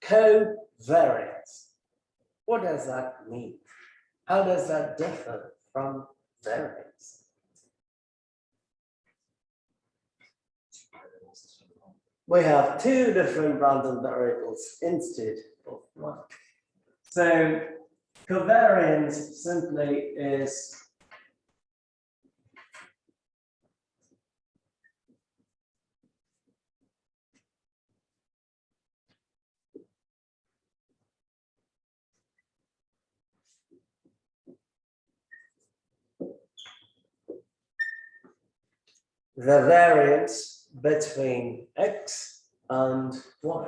covariance. What does that mean? How does that differ from variance? We have two different random variables instead of one. So covariance simply is the variance between x and y.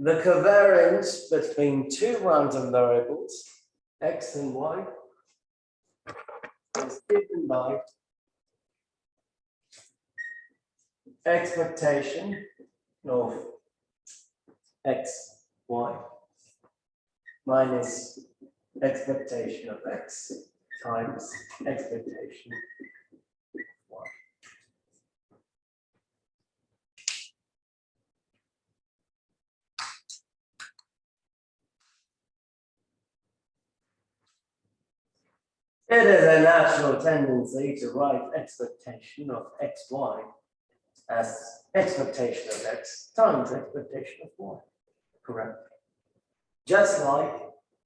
The covariance between two random variables, x and y, is given by expectation of x, y minus expectation of x times expectation of y. It is a natural tendency to write expectation of xy as expectation of x times expectation of y. Correct. Just like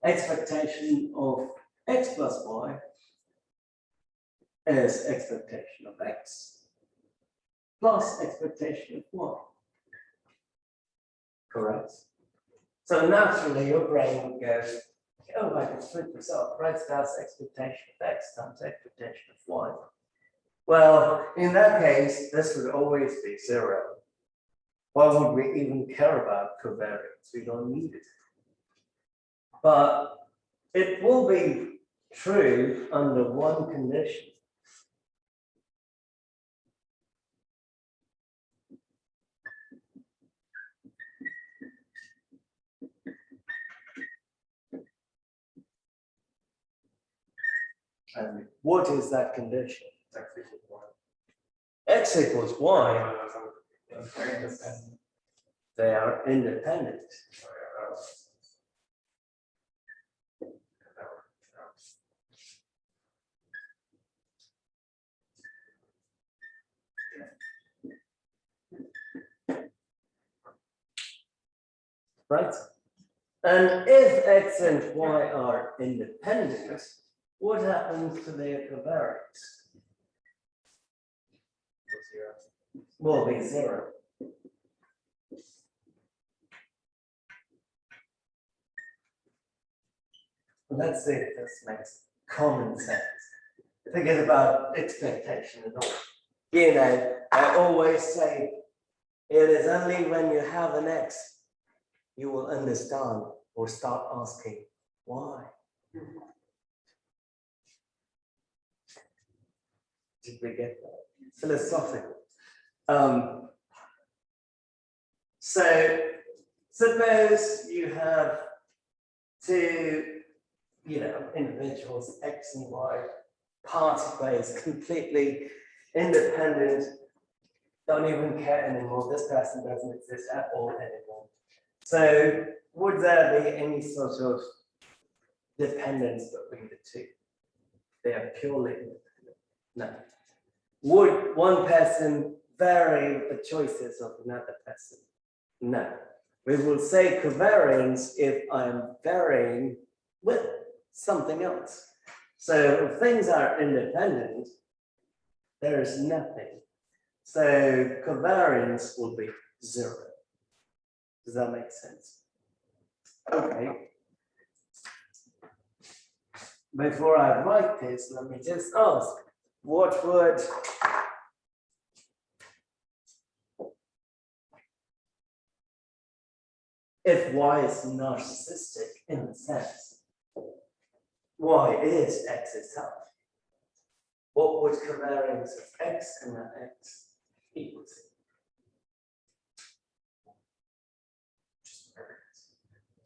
expectation of x plus y is expectation of x plus expectation of y. Correct. So naturally your brain would go, oh, I can split this up, right? So that's expectation of x times expectation of y. Well, in that case, this would always be 0. Why would we even care about covariance? We don't need it. But it will be true under one condition. And what is that condition? X equals y. They are independent. Right? And if x and y are independent, what happens to their covariance? Will be 0. Let's see if this makes common sense. Thinking about expectation and all. You know, I always say it is only when you have an x you will understand or start asking why. Did we get that? Philosophical. So suppose you have two, individuals, X and Y, particles, completely independent, don't even care anymore. This person doesn't exist at all anymore. So would there be any sort of dependence between the two? They are purely independent. No. Would one person vary the choices of another person? No. We will say covariance if I'm varying with something else. So if things are independent, there is nothing. So covariance will be 0. Does that make sense? Okay. Before I write this, let me just ask, what would if y is narcissistic in the sense y is x itself? What would covariance of x and x equal to?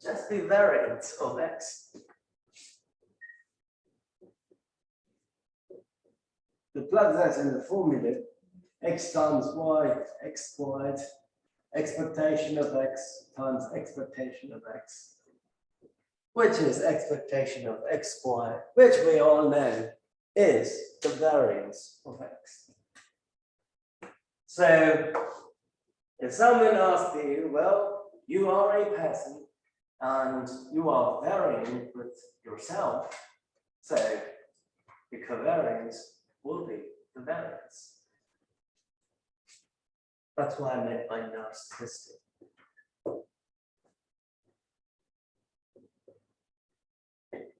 Just the variance of x. to plug that in the formula, x times y, x squared, expectation of x times expectation of x, which is expectation of x squared, which we all know is the variance of x. So if someone asks you, well, you are a person and you are varying with yourself, so the covariance will be the variance. That's why I meant by narcissistic.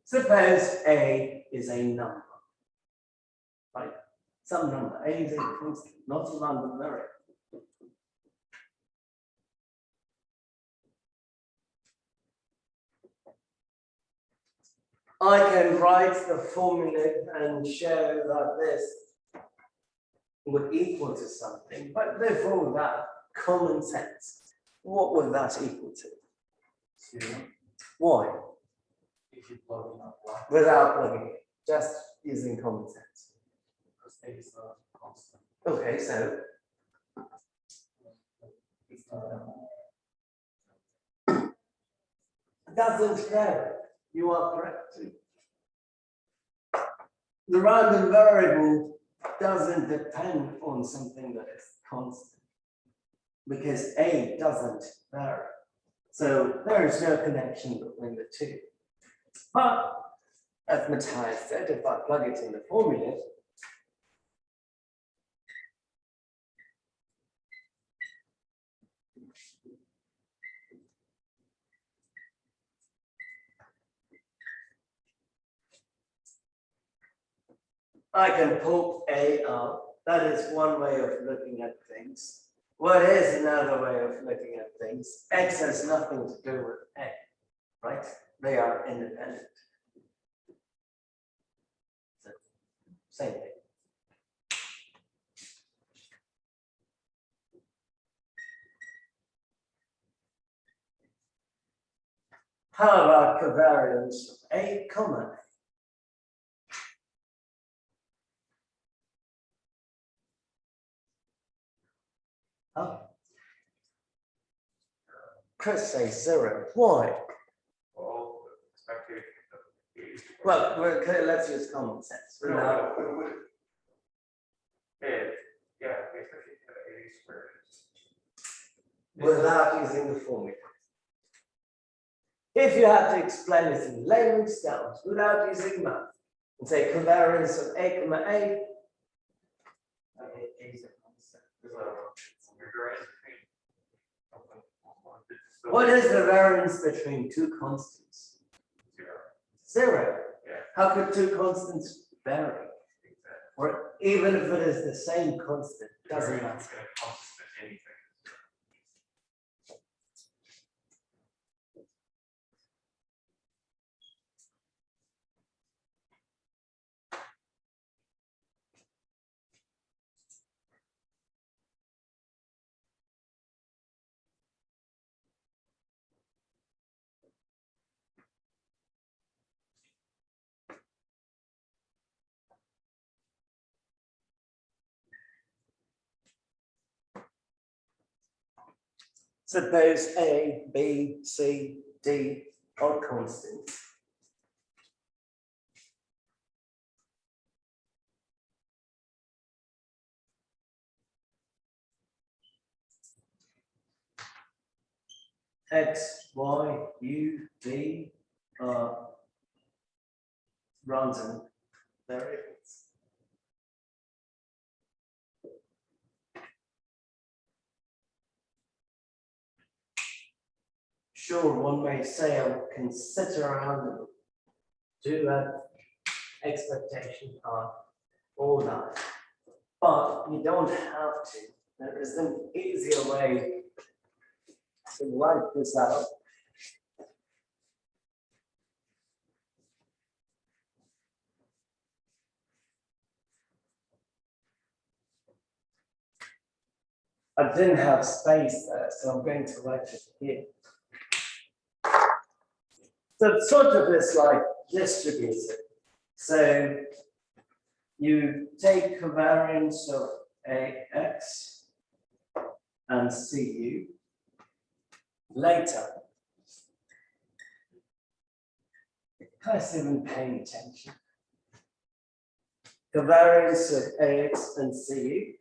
Suppose A is a number, right? Some number. A is a constant, not a random variable. I can write the formula and show that this would equal to something, but before that, common sense. What would that equal to? 0. Why? If you plug in up y, Without plugging it, just using common sense. because a is a constant. Okay, so It's not doesn't vary. You are correct. The random variable doesn't depend on something that is constant because A doesn't vary. So there is no connection between the two. But as Matthias said, if I plug it in the formula, I can pull A out. That is one way of looking at things. What is another way of looking at things? X has nothing to do with A, right? They are independent. So, same thing. How about covariance of A, comma A? Oh. Chris says 0. Why? all the expectation of a. Well, okay, let's use common sense. Without, Yeah, expectation of a squared. without using the formula. If you had to explain it in layman's terms without using math, and say covariance of A, comma A, A is a constant. There's a variance between. what is the variance between two constants? 0. 0. Yeah. How could two constants vary? Exactly. Or even if it is the same constant, doesn't Variance matter. is gonna constant anything. Suppose A, B, C, D are constants. X, Y, U, D are random variables. Sure, one may say I can sit around and do an expectation of all that, but you don't have to. There is an easier way to write this out. I didn't have space there, so I'm going to write it here. So it sort of is like distributed. So you take covariance of AX and CU later. Guys, even paying attention. Covariance of AX and CU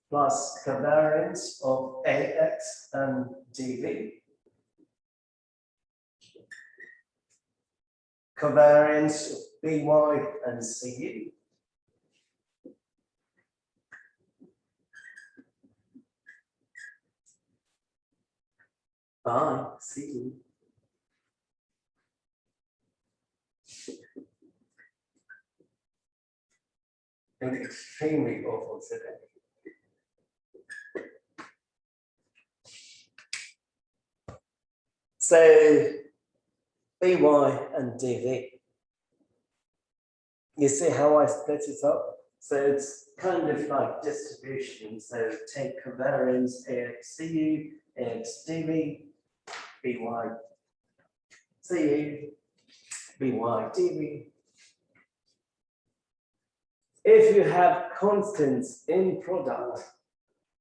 plus covariance of AX and DV. Covariance of BY and CU. By CU. And extremely awful today. So BY and DV. You see how I split it up? So it's kind of like distribution. So take covariance AXCU, AXDV, BY, CU, BY, DV. If you have constants in product,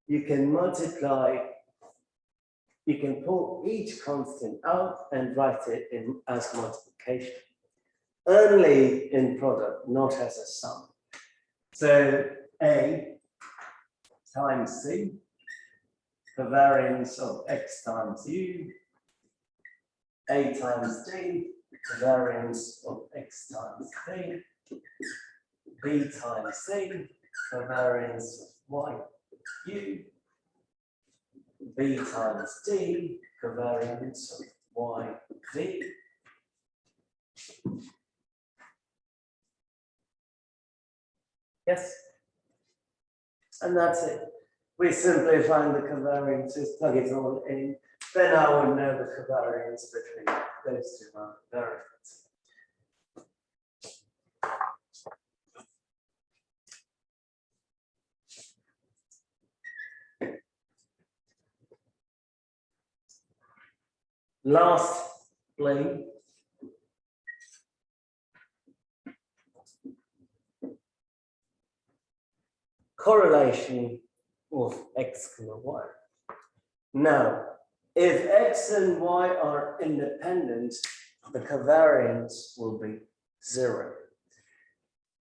you can multiply, you can pull each constant out and write it in as multiplication. Only in product, not as a sum. So A times C, covariance of X times U, A times D, covariance of X times D, B times C, covariance of Y, U, B times D, covariance of Y, V. Yes? And that's it. We simply find the covariances, plug it all in, then I would know the covariance between those two variables. Lastly, correlation of X and Y. Now, if X and Y are independent, the covariance will be 0.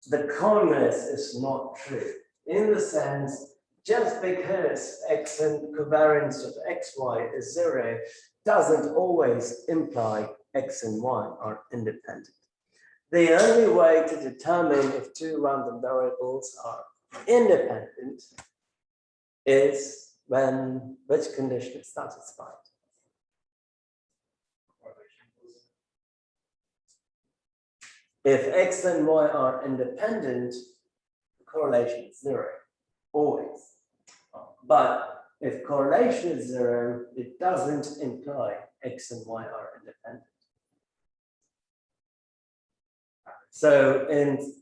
The converse is not true, in the sense, just because X and covariance of XY is 0 doesn't always imply X and Y are independent. The only way to determine if two random variables are independent is when which condition is satisfied. If X and Y are independent, the correlation is 0, always. But if correlation is 0, it doesn't imply X and Y are independent. So in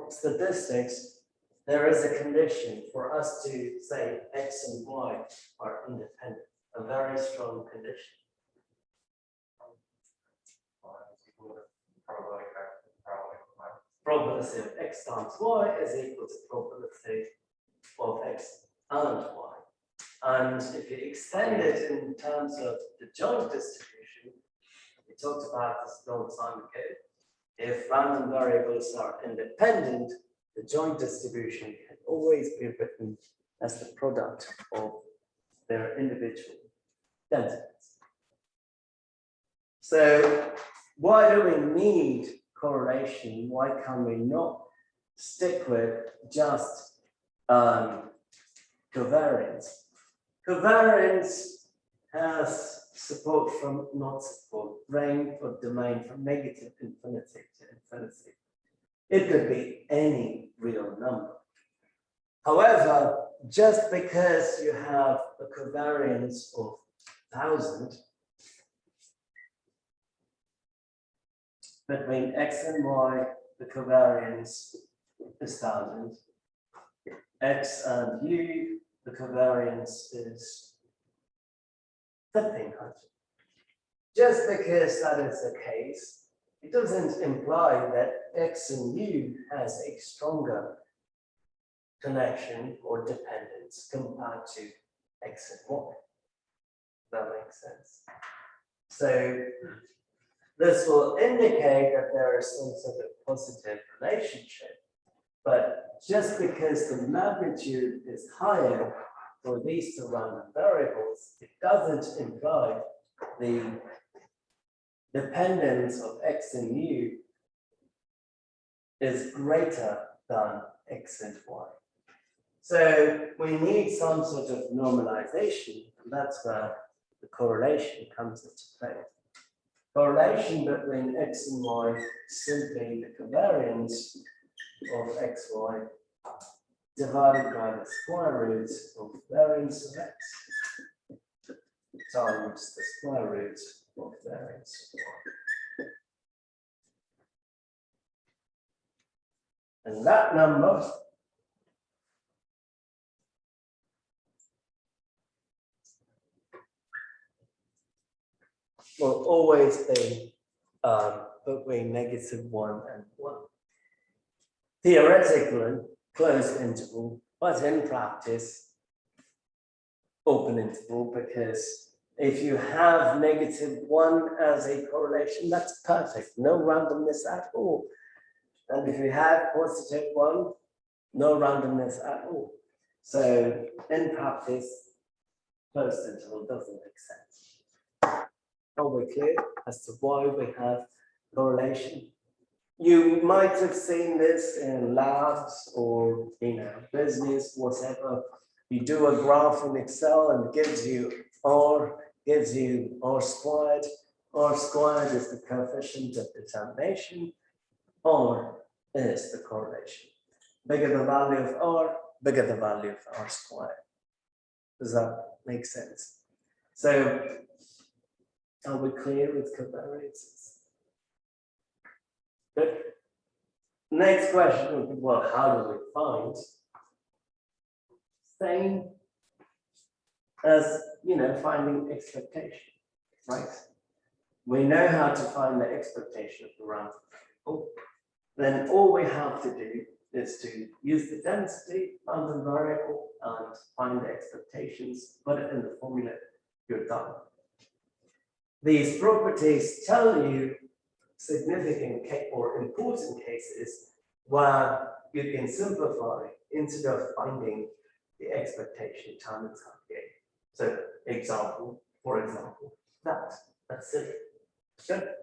statistics, there is a condition for us to say X and Y are independent, a very strong condition. Probability of X times Y is equal to probability of X and Y. And if you extend it in terms of the joint distribution, we talked about this a long time ago. If random variables are independent, the joint distribution can always be written as the product of their individual densities. So why do we need correlation? Why can we not stick with just covariance? Covariance has support from not support, range or domain from negative infinity to infinity. It could be any real number. However, just because you have a covariance of 1,000 between X and Y, the covariance is 1,000. X and U, the covariance is 1,500. Just because that is the case, it doesn't imply that X and U has a stronger connection or dependence compared to X and Y. That makes sense. So this will indicate that there is some sort of positive relationship. But just because the magnitude is higher for these two random variables, it doesn't imply the dependence of X and U is greater than X and Y. So we need some sort of normalization, and that's where the correlation comes into play. Correlation between X and Y is simply the covariance of XY divided by the square root of variance of X times the square root of variance of Y. And that number will always be between -1 and 1. Theoretically, closed interval, but in practice, open interval, because if you have -1 as a correlation, that's perfect, no randomness at all. And if you have +1, no randomness at all. So in practice, closed interval doesn't make sense. Are we clear as to why we have correlation? You might have seen this in labs or business, whatever. You do a graph in Excel and gives you R squared. R squared is the coefficient of determination. R is the correlation. Bigger the value of R, bigger the value of R squared. Does that make sense? So are we clear with covariances? Good. Next question would be, well, how do we find? Same as, finding expectation, right? We know how to find the expectation of the random variable. Then all we have to do is to use the density random variable and find the expectations, put it in the formula, you're done. These properties tell you significant or important cases where you can simplify instead of finding the expectation time and time again. So for example, that's it. Good.